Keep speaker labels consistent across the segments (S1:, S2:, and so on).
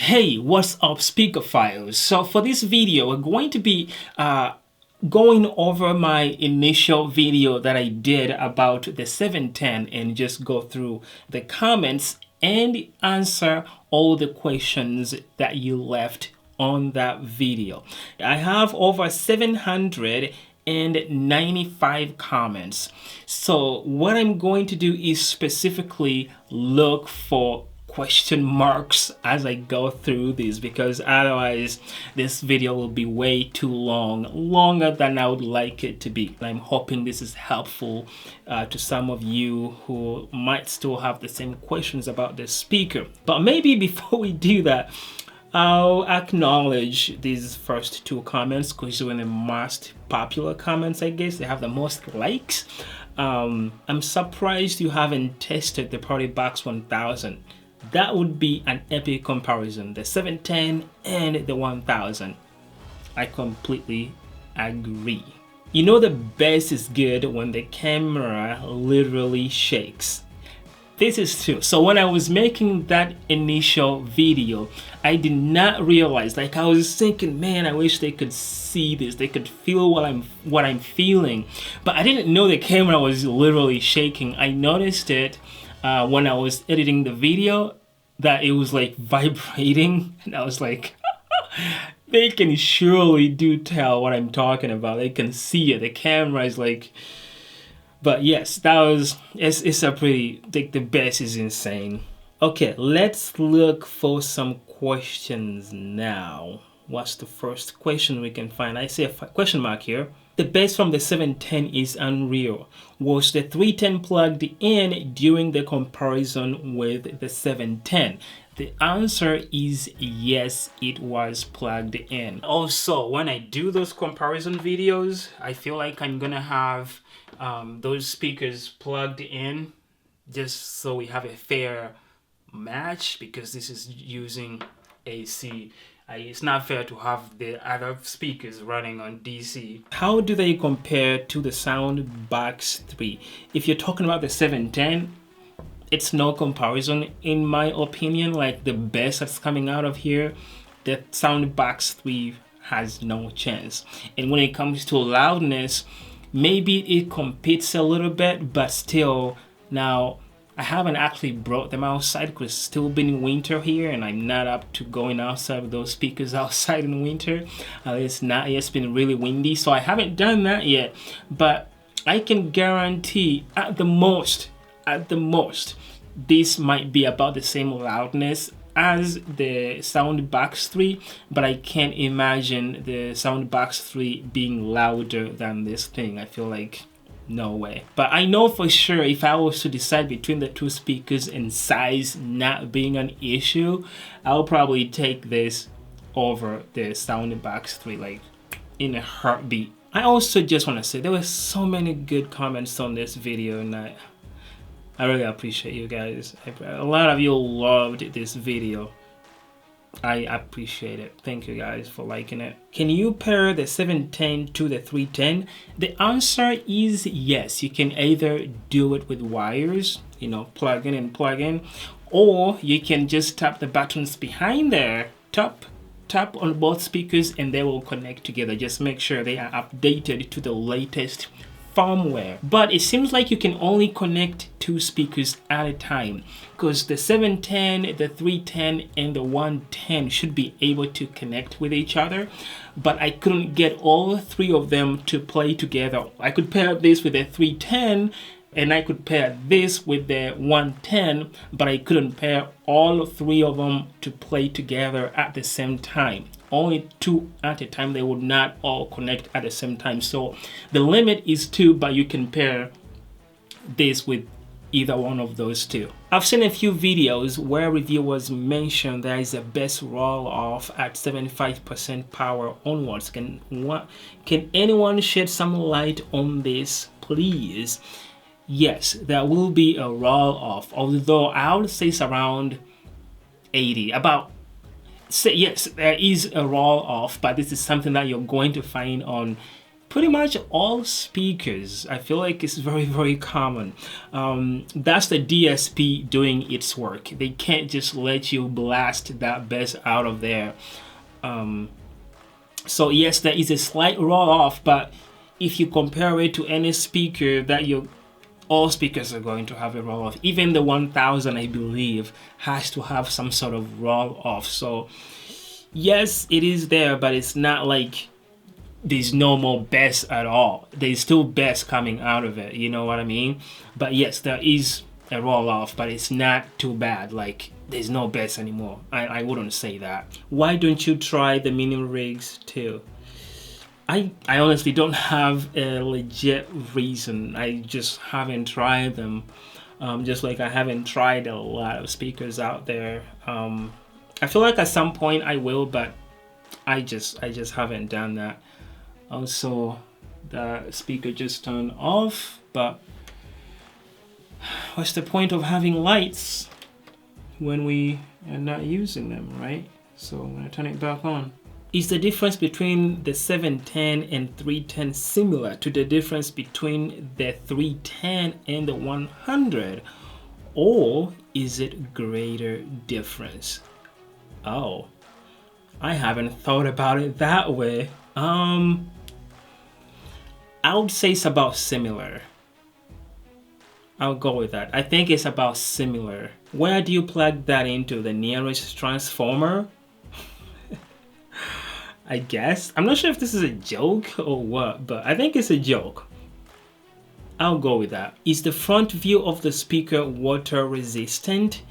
S1: Hey, what's up, speakerphiles? So for this video, we're going to be going over my initial video that I did about the 710 and just go through the comments and answer all the questions that you left on that video. I have over 795 comments. So what I'm going to do is specifically look for question marks as I go through this, because otherwise this video will be way too long, longer than I would like it to be. I'm hoping this is helpful to some of you who might still have the same questions about the speaker. But maybe before we do that, I'll acknowledge these first two comments because they're the most popular comments, I guess. They have the most likes. I'm surprised you haven't tested the Partybox 1000. That would be an epic comparison, the 710 and the 1000. I completely agree. You know, the bass is good when the camera literally shakes. This is true. So when I was making that initial video, I did not realize, like I was thinking, man, I wish they could see this, they could feel what I'm feeling. But I didn't know the camera was literally shaking. I noticed it when I was editing the video, that it was like vibrating, and I was like, they can surely do tell what I'm talking about. They can see it. The camera is like, but yes, it's a pretty, like, the bass is insane. Okay, let's look for some questions now. What's the first question we can find? I see a question mark here. The bass from the 710 is unreal. Was the 310 plugged in during the comparison with the 710? The answer is yes, it was plugged in. Also, when I do those comparison videos, I feel like I'm gonna have those speakers plugged in just so we have a fair match, because this is using AC. It's not fair to have the other speakers running on DC. How do they compare to the soundboks 3? If you're talking about the 710, it's no comparison in my opinion. Like, the bass that's coming out of here, the soundboks 3 has no chance. And when it comes to loudness, maybe it competes a little bit, but still. Now, I haven't actually brought them outside because it's still been winter here, and I'm not up to going outside with those speakers outside in winter. It's been really windy, so I haven't done that yet. But I can guarantee at the most, this might be about the same loudness as the soundboks 3, but I can't imagine the soundboks 3 being louder than this thing. I feel like, no way. But I know for sure, if I was to decide between the two speakers and size not being an issue, I'll probably take this over the soundboks 3, like, in a heartbeat. I also just want to say there were so many good comments on this video, and I really appreciate you guys. A lot of you loved this video. I appreciate it. Thank you guys for liking it. Can you pair the 710 to the 310? The answer is yes. You can either do it with wires, you know, plug in and plug in, or you can just tap the buttons behind there, tap on both speakers, and they will connect together. Just make sure they are updated to the latest firmware. But it seems like you can only connect two speakers at a time, because the 710, the 310, and the 110 should be able to connect with each other, but I couldn't get all three of them to play together. I could pair this with the 310 and I could pair this with the 110, but I couldn't pair all three of them to play together at the same time. Only two at a time. They would not all connect at the same time. So the limit is 2, but you can pair this with either one of those two. I've seen a few videos where reviewers mention there is a best roll off at 75% power onwards. Can anyone shed some light on this, please? Yes, there will be a roll off, although I would say it's around 80. Yes, there is a roll off, but this is something that you're going to find on pretty much all speakers. I feel like it's very, very common. That's the DSP doing its work. They can't just let you blast that bass out of there. So yes, there is a slight roll off, but if you compare it to any speaker that all speakers are going to have a roll off. Even the 1000, I believe, has to have some sort of roll off. So yes, it is there, but it's not like there's no more bass at all. There's still bass coming out of it, you know what I mean? But yes, there is a roll off, but it's not too bad. Like, there's no bass anymore. I wouldn't say that. Why don't you try the mini rigs too? I honestly don't have a legit reason. I just haven't tried them. Just like I haven't tried a lot of speakers out there. I feel like at some point I will, but I just haven't done that. Also, the speaker just turned off, but what's the point of having lights when we are not using them, right? So I'm gonna turn it back on. Is the difference between the 710 and 310 similar to the difference between the 310 and the 100? Or is it greater difference? Oh, I haven't thought about it that way. I would say it's about similar. I'll go with that. I think it's about similar. Where do you plug that into? The nearest transformer? I guess. I'm not sure if this is a joke or what, but I think it's a joke. I'll go with that. Is the front view of the speaker water resistant?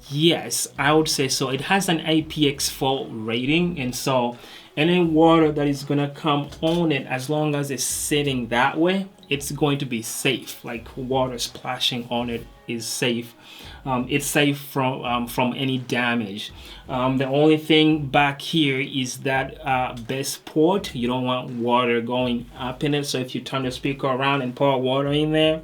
S1: Yes, I would say so. It has an IPX4 rating, and so any water that is gonna come on it, as long as it's sitting that way, it's going to be safe. Like, water splashing on it is safe. It's safe from any damage. The only thing back here is that bass port. You don't want water going up in it, so if you turn the speaker around and pour water in there,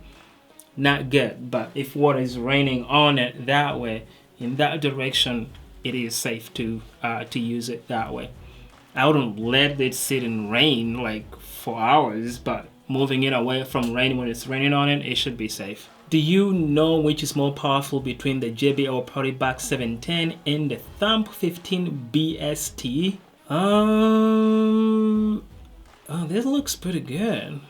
S1: not good. But if water is raining on it that way, in that direction, it is safe to use it that way. I wouldn't let it sit in rain like for hours, but moving it away from rain when it's raining on it, it should be safe. Do you know which is more powerful between the JBL Partybox 710 and the Thumb 15 BST? Oh, this looks pretty good.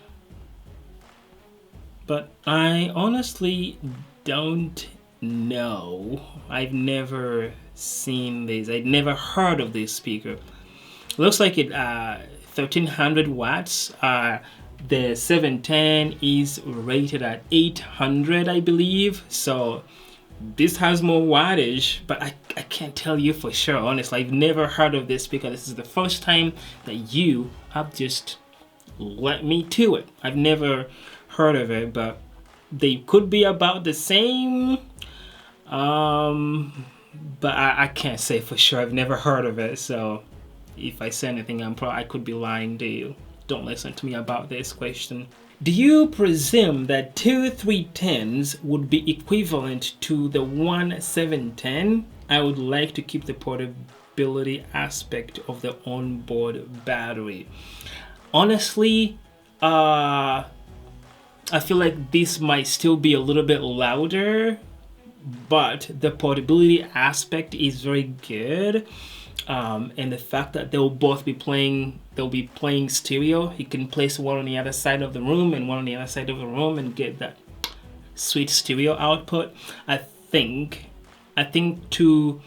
S1: But I honestly don't know. I've never seen this. I've never heard of this speaker. Looks like it 1300 watts. The 710 is rated at 800, I believe. So this has more wattage, but I can't tell you for sure. Honestly, I've never heard of this speaker. This is the first time that you have just led me to it. I've never heard of it, but they could be about the same. But I can't say for sure. I've never heard of it, so if I say anything, I could be lying to you. Don't listen to me about this question. Do you presume that two 310s would be equivalent to the one 710? I would like to keep the portability aspect of the onboard battery. Honestly, I feel like this might still be a little bit louder, but the portability aspect is very good. And the fact that they'll be playing stereo. You can place one on the other side of the room and one on the other side of the room and get that sweet stereo output. I think two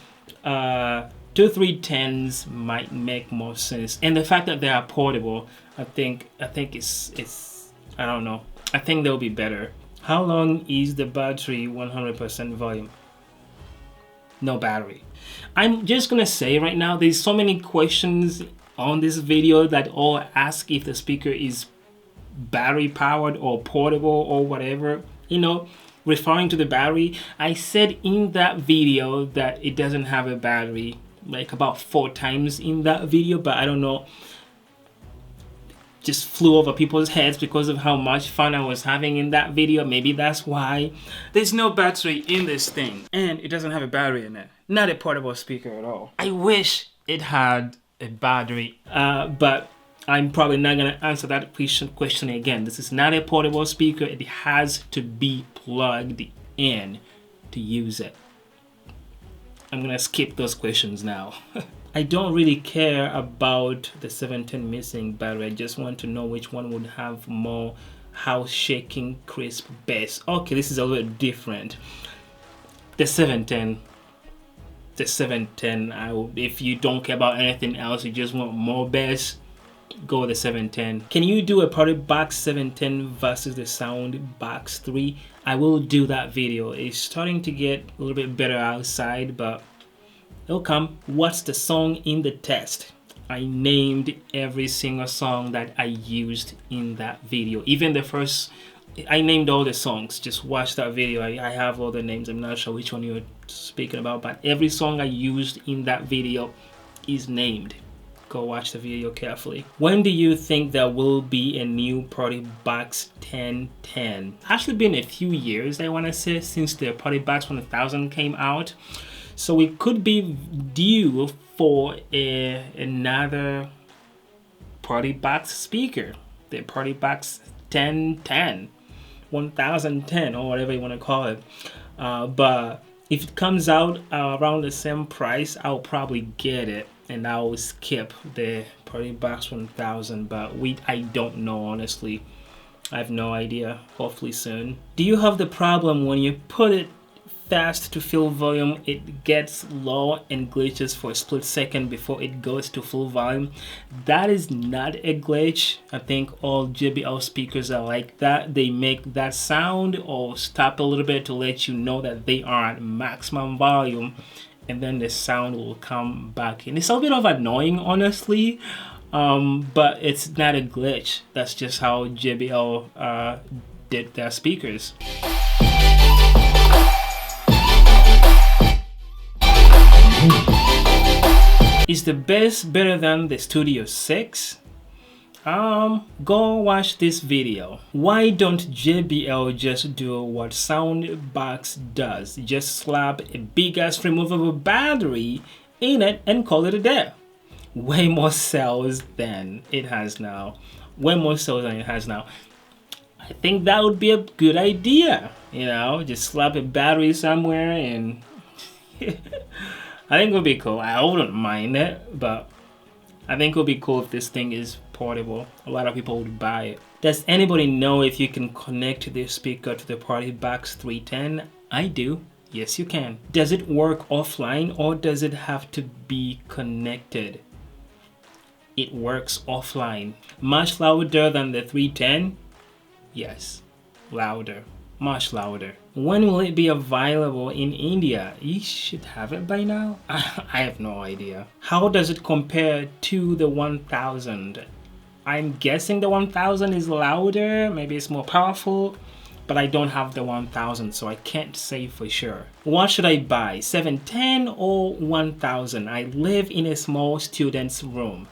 S1: 310s might make more sense. And the fact that they are portable, I think it's I don't know. I think they'll be better. How long is the battery 100% volume? No battery. I'm just gonna say right now, there's so many questions on this video that all ask if the speaker is battery powered or portable or whatever, you know, referring to the battery. I said in that video that it doesn't have a battery, like about 4 times in that video, but I don't know, just flew over people's heads because of how much fun I was having in that video. Maybe that's why. There's no battery in this thing, and it doesn't have a battery in it. Not a portable speaker at all. I wish it had a battery, but I'm probably not going to answer that question again. This is not a portable speaker. It has to be plugged in to use it. I'm going to skip those questions now. I don't really care about the 710 missing battery. I just want to know which one would have more house shaking crisp bass. Okay, this is a little different. The 710, if you don't care about anything else, you just want more bass, go with the 710. Can you do a Partybox 710 versus the Soundboks 3? I will do that video. It's starting to get a little bit better outside, but it'll come. What's the song in the test? I named every single song that I used in that video. Even the first, I named all the songs. Just watch that video. I have all the names. I'm not sure which one you're speaking about, but every song I used in that video is named. Go watch the video carefully. When do you think there will be a new Partybox 1010? Actually been a few years, I want to say, since the Partybox 1000 came out. So we could be due for another Partybox speaker, the Partybox 1010, 1010, or whatever you want to call it. But if it comes out around the same price, I'll probably get it, and I'll skip the Partybox 1000. But I don't know, honestly. I have no idea. Hopefully soon. Do you have the problem when you put it fast to full volume, it gets low and glitches for a split second before it goes to full volume? That is not a glitch. I think all JBL speakers are like that. They make that sound or stop a little bit to let you know that they are at maximum volume, and then the sound will come back in. It's a bit of annoying, honestly, but it's not a glitch. That's just how JBL did their speakers. Is the bass better than the Studio 6? Go watch this video. Why don't JBL just do what Soundboks does? Just slap a big ass removable battery in it and call it a day. Way more sales than it has now. Way more sales than it has now. I think that would be a good idea. You know, just slap a battery somewhere and I think it would be cool. I wouldn't mind it, but I think it would be cool if this thing is portable. A lot of people would buy it. Does anybody know if you can connect this speaker to the Partybox 310? I do. Yes, you can. Does it work offline or does it have to be connected? It works offline. Much louder than the 310? Yes, louder. Much louder. When will it be available in India? You should have it by now. I have no idea. How does it compare to the 1000? I'm guessing the 1000 is louder, maybe it's more powerful, but I don't have the 1000, so I can't say for sure. What should I buy, 710 or 1000? I live in a small student's room.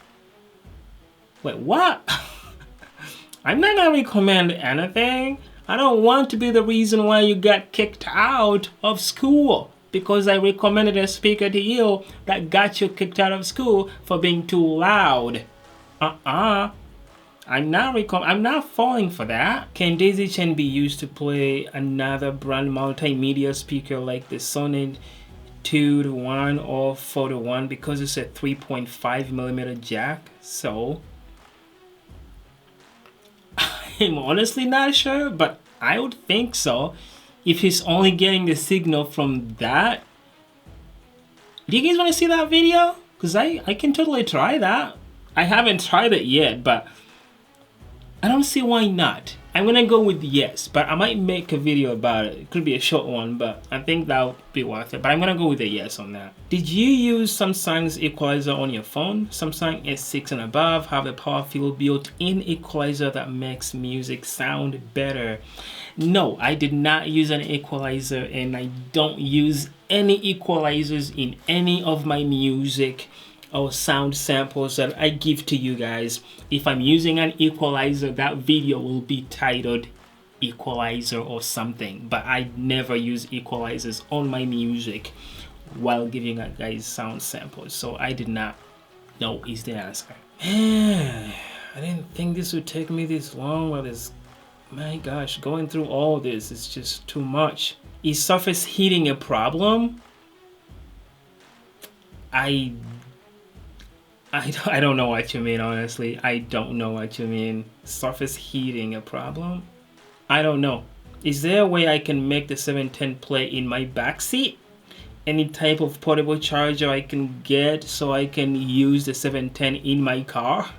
S1: Wait, what? I'm not gonna recommend anything. I don't want to be the reason why you got kicked out of school because I recommended a speaker to you that got you kicked out of school for being too loud. I'm not falling for that. Can daisy chain be used to play another brand multimedia speaker like the Sony 2-to-1 or 4-to-1 because it's a 3.5mm jack? So I'm honestly not sure, but I would think so. If he's only getting the signal from that. Do you guys want to see that video? Because I can totally try that. I haven't tried it yet, but I don't see why not. I'm gonna go with yes, but I might make a video about it. It could be a short one, but I think that would be worth it. But I'm gonna go with a yes on that. Did you use Samsung's equalizer on your phone? Samsung S6 and above have a powerful built-in equalizer that makes music sound better. No, I did not use an equalizer, and I don't use any equalizers in any of my music or sound samples that I give to you guys. If I'm using an equalizer, that video will be titled equalizer or something, but I never use equalizers on my music while giving guys sound samples, so I did not know is the answer. I didn't think this would take me this long. Well, my gosh, going through all this is just too much. Is surface heating a problem? I don't know what you mean, honestly. I don't know what you mean. Surface heating a problem? I don't know. Is there a way I can make the 710 play in my backseat? Any type of portable charger I can get so I can use the 710 in my car?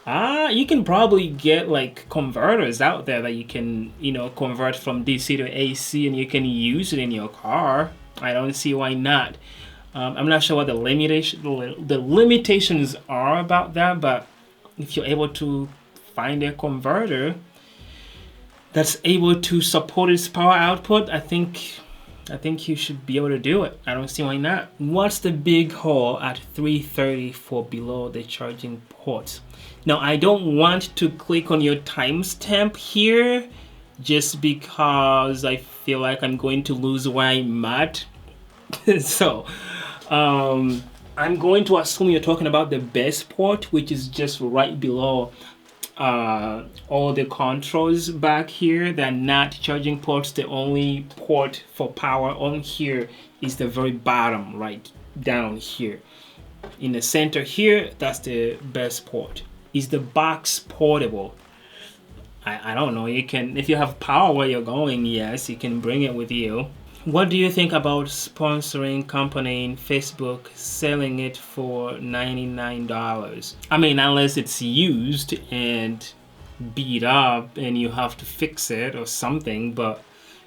S1: You can probably get like converters out there that you can, convert from DC to AC, and you can use it in your car. I don't see why not. I'm not sure what the limitations are about that, but if you're able to find a converter that's able to support its power output, I think you should be able to do it. I don't see why not. What's the big hole at 330 for below the charging port? Now, I don't want to click on your timestamp here just because I feel like I'm going to lose where I'm at. So, I'm going to assume you're talking about the base port, which is just right below all the controls back here. They're not charging ports. The only port for power on here is the very bottom, right down here. In the center here, that's the base port. Is the box portable? I don't know. You can, if you have power where you're going, yes, you can bring it with you. What do you think about sponsoring company in Facebook, selling it for $99? I mean, unless it's used and beat up and you have to fix it or something, but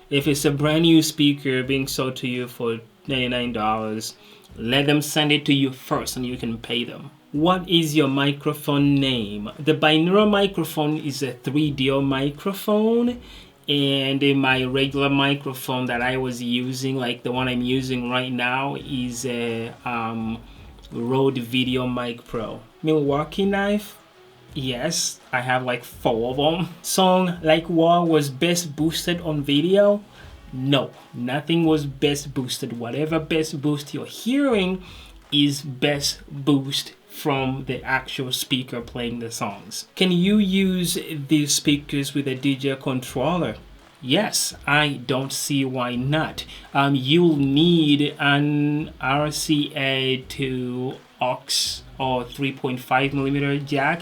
S1: if it's a brand new speaker being sold to you for $99, let them send it to you first and you can pay them. What is your microphone name? The binaural microphone is a 3DO microphone. And in my regular microphone that I was using, like the one I'm using right now, is a Rode Video Mic Pro. Milwaukee knife? Yes, I have like 4 of them. Song like Woah was best boosted on video? No, nothing was best boosted. Whatever best boost you're hearing is best boost from the actual speaker playing the songs. Can you use these speakers with a DJ controller? Yes, I don't see why not. You'll need an RCA to aux or 3.5mm jack,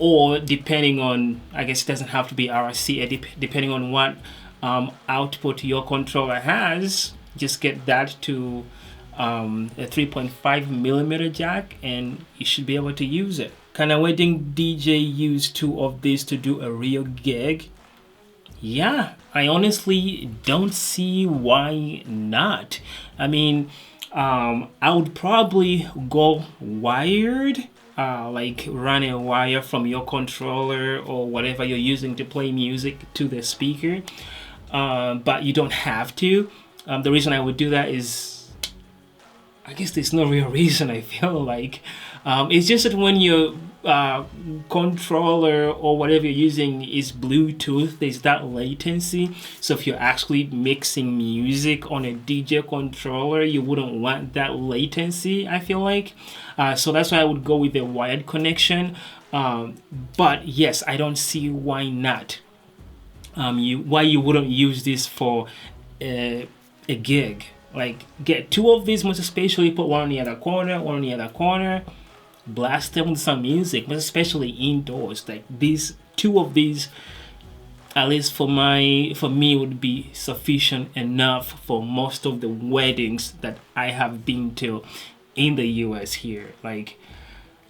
S1: or depending on, I guess it doesn't have to be RCA, depending on what output your controller has, just get that to a 3.5mm jack and you should be able to use it. Can a wedding DJ use 2 of these to do a real gig? Yeah, I honestly don't see why not. I mean, I would probably go wired, like run a wire from your controller or whatever you're using to play music to the speaker, but you don't have to. The reason I would do that is, I guess there's no real reason, I feel like. It's just that when your controller or whatever you're using is Bluetooth, there's that latency. So if you're actually mixing music on a DJ controller, you wouldn't want that latency, I feel like. So that's why I would go with a wired connection. But yes, I don't see why not. Why you wouldn't use this for a gig. Like, get 2 of these, most especially put one on the other corner, blast them with some music, most especially indoors. Like, these 2 of these, at least for me, would be sufficient enough for most of the weddings that I have been to in the US here. Like,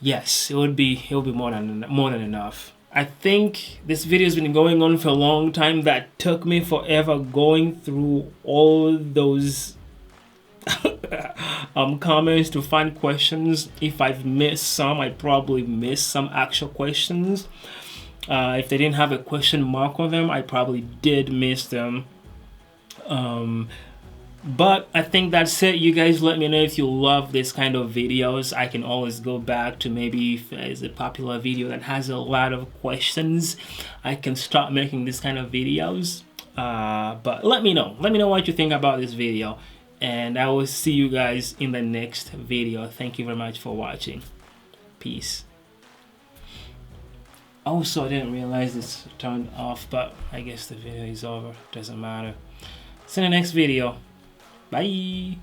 S1: yes, it would be more than enough. I think this video has been going on for a long time. That took me forever going through all those comments to find questions. If I've missed some, I probably missed some actual questions. If they didn't have a question mark on them, I probably did miss them. But I think that's it. You guys let me know if you love this kind of videos. I can always go back to, maybe if there's a popular video that has a lot of questions, I can start making this kind of videos. But let me know what you think about this video, and I will see you guys in the next video. Thank you very much for watching. Peace. Also, I didn't realize it's turned off, but I guess the video is over. Doesn't matter. See you in the next video. Bye.